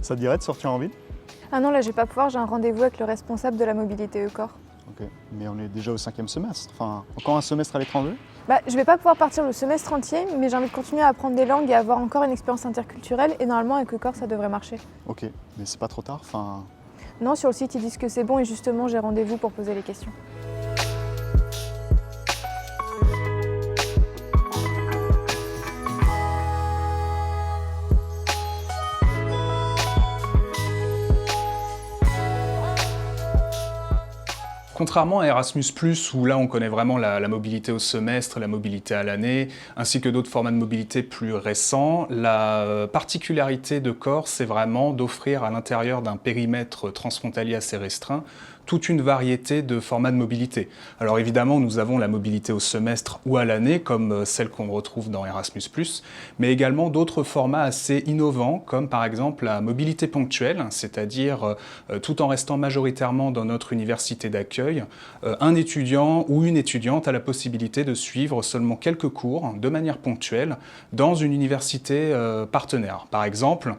Ça te dirait de sortir en ville? Ah non, là je vais pas pouvoir, j'ai un rendez-vous avec le responsable de la mobilité EUCOR. Ok, mais on est déjà au 5e semestre. Enfin, encore un semestre à l'étranger? Bah, je vais pas pouvoir partir le semestre entier, mais j'ai envie de continuer à apprendre des langues et avoir encore une expérience interculturelle. Et normalement, avec EUCOR, ça devrait marcher. Ok, mais c'est pas trop tard? Enfin, Non, sur le site, ils disent que c'est bon et justement, j'ai rendez-vous pour poser les questions. Contrairement à Erasmus+, où là on connaît vraiment la mobilité au semestre, la mobilité à l'année, ainsi que d'autres formats de mobilité plus récents, la particularité de Corse, c'est vraiment d'offrir à l'intérieur d'un périmètre transfrontalier assez restreint toute une variété de formats de mobilité. Alors évidemment, nous avons la mobilité au semestre ou à l'année, comme celle qu'on retrouve dans Erasmus+, mais également d'autres formats assez innovants, comme par exemple la mobilité ponctuelle, c'est-à-dire tout en restant majoritairement dans notre université d'accueil, un étudiant ou une étudiante a la possibilité de suivre seulement quelques cours de manière ponctuelle dans une université partenaire. Par exemple,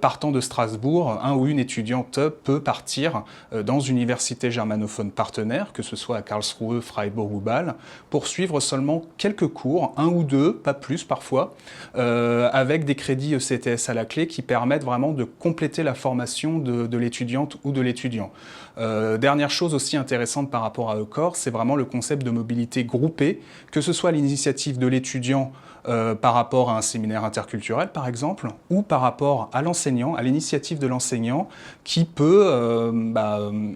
partant de Strasbourg, un ou une étudiante peut partir dans une université germanophone partenaire, que ce soit à Karlsruhe, Freiburg ou Bâle, pour suivre seulement quelques cours, un ou deux, pas plus parfois, avec des crédits ECTS à la clé qui permettent vraiment de compléter la formation de l'étudiante ou de l'étudiant. Dernière chose aussi intéressante par rapport à EUCOR, c'est vraiment le concept de mobilité groupée, que ce soit l'initiative de l'étudiant par rapport à un séminaire interculturel par exemple, ou par rapport à l'enseignant, à l'initiative de l'enseignant qui peut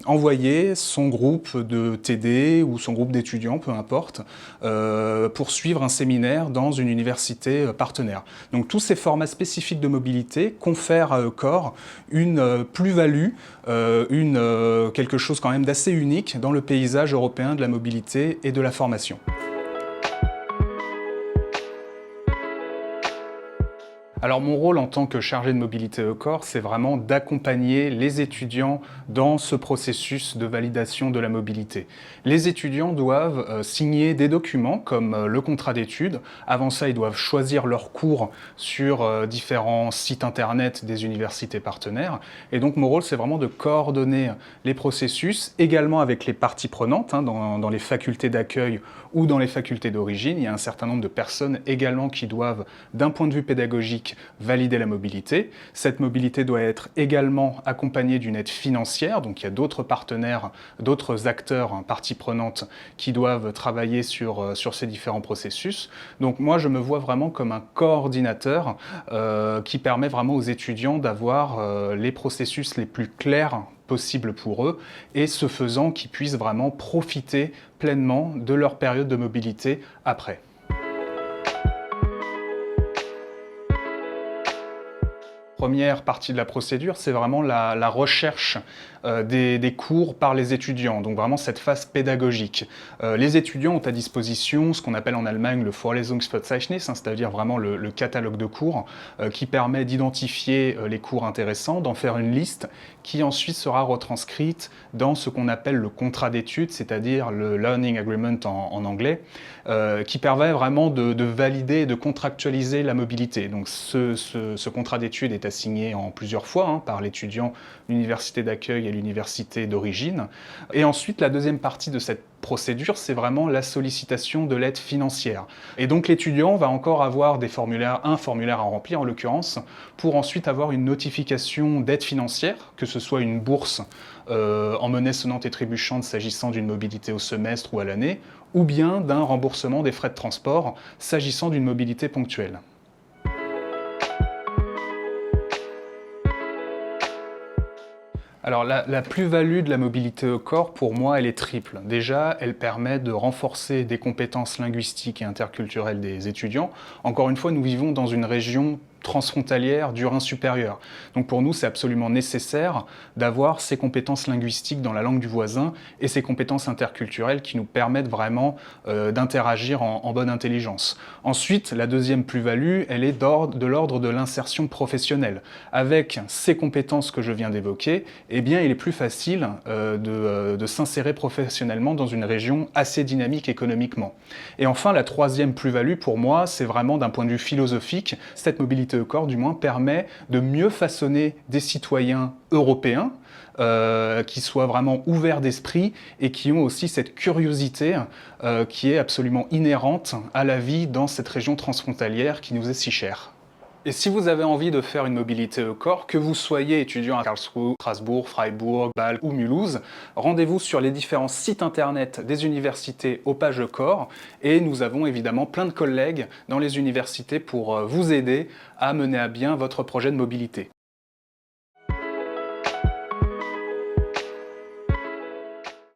envoyer son groupe de TD ou son groupe d'étudiants, peu importe, pour suivre un séminaire dans une université partenaire. Donc tous ces formats spécifiques de mobilité confèrent à EUCOR une plus-value, quelque chose quand même d'assez unique dans le paysage européen de la mobilité et de la formation. Alors mon rôle en tant que chargé de mobilité EUCOR, c'est vraiment d'accompagner les étudiants dans ce processus de validation de la mobilité. Les étudiants doivent signer des documents comme le contrat d'études. Avant ça, ils doivent choisir leurs cours sur différents sites internet des universités partenaires. Et donc mon rôle, c'est vraiment de coordonner les processus, également avec les parties prenantes, dans les facultés d'accueil ou dans les facultés d'origine. Il y a un certain nombre de personnes également qui doivent, d'un point de vue pédagogique, valider la mobilité. Cette mobilité doit être également accompagnée d'une aide financière, donc il y a d'autres partenaires, d'autres acteurs, parties prenantes, qui doivent travailler sur ces différents processus. Donc moi, je me vois vraiment comme un coordinateur qui permet vraiment aux étudiants d'avoir les processus les plus clairs possible pour eux, et ce faisant qu'ils puissent vraiment profiter pleinement de leur période de mobilité après. Première partie de la procédure, c'est vraiment la recherche des cours par les étudiants, donc vraiment cette phase pédagogique. Les étudiants ont à disposition ce qu'on appelle en Allemagne le Vorlesungsverzeichnis, c'est-à-dire vraiment le catalogue de cours qui permet d'identifier les cours intéressants, d'en faire une liste qui ensuite sera retranscrite dans ce qu'on appelle le contrat d'études, c'est-à-dire le Learning Agreement en anglais, qui permet vraiment de valider et de contractualiser la mobilité. Donc ce contrat d'études est signé en plusieurs fois par l'étudiant, l'université d'accueil et l'université d'origine. Et ensuite, la deuxième partie de cette procédure, c'est vraiment la sollicitation de l'aide financière. Et donc l'étudiant va encore avoir un formulaire à remplir en l'occurrence, pour ensuite avoir une notification d'aide financière, que ce soit une bourse en monnaie sonnante et trébuchante s'agissant d'une mobilité au semestre ou à l'année, ou bien d'un remboursement des frais de transport s'agissant d'une mobilité ponctuelle. Alors la plus-value de la mobilité EUCOR, pour moi, elle est triple. Déjà, elle permet de renforcer des compétences linguistiques et interculturelles des étudiants. Encore une fois, nous vivons dans une région transfrontalière du Rhin supérieur. Donc pour nous, c'est absolument nécessaire d'avoir ces compétences linguistiques dans la langue du voisin et ces compétences interculturelles qui nous permettent vraiment d'interagir en bonne intelligence. Ensuite, la deuxième plus-value, elle est de l'ordre de l'insertion professionnelle. Avec ces compétences que je viens d'évoquer, eh bien, il est plus facile de s'insérer professionnellement dans une région assez dynamique économiquement. Et enfin, la troisième plus-value pour moi, c'est vraiment d'un point de vue philosophique, cette mobilité mobilité Eucor, du moins, permet de mieux façonner des citoyens européens qui soient vraiment ouverts d'esprit et qui ont aussi cette curiosité qui est absolument inhérente à la vie dans cette région transfrontalière qui nous est si chère. Et si vous avez envie de faire une mobilité Eucor, que vous soyez étudiant à Karlsruhe, Strasbourg, Freiburg, Bâle ou Mulhouse, rendez-vous sur les différents sites internet des universités aux pages Eucor et nous avons évidemment plein de collègues dans les universités pour vous aider à mener à bien votre projet de mobilité.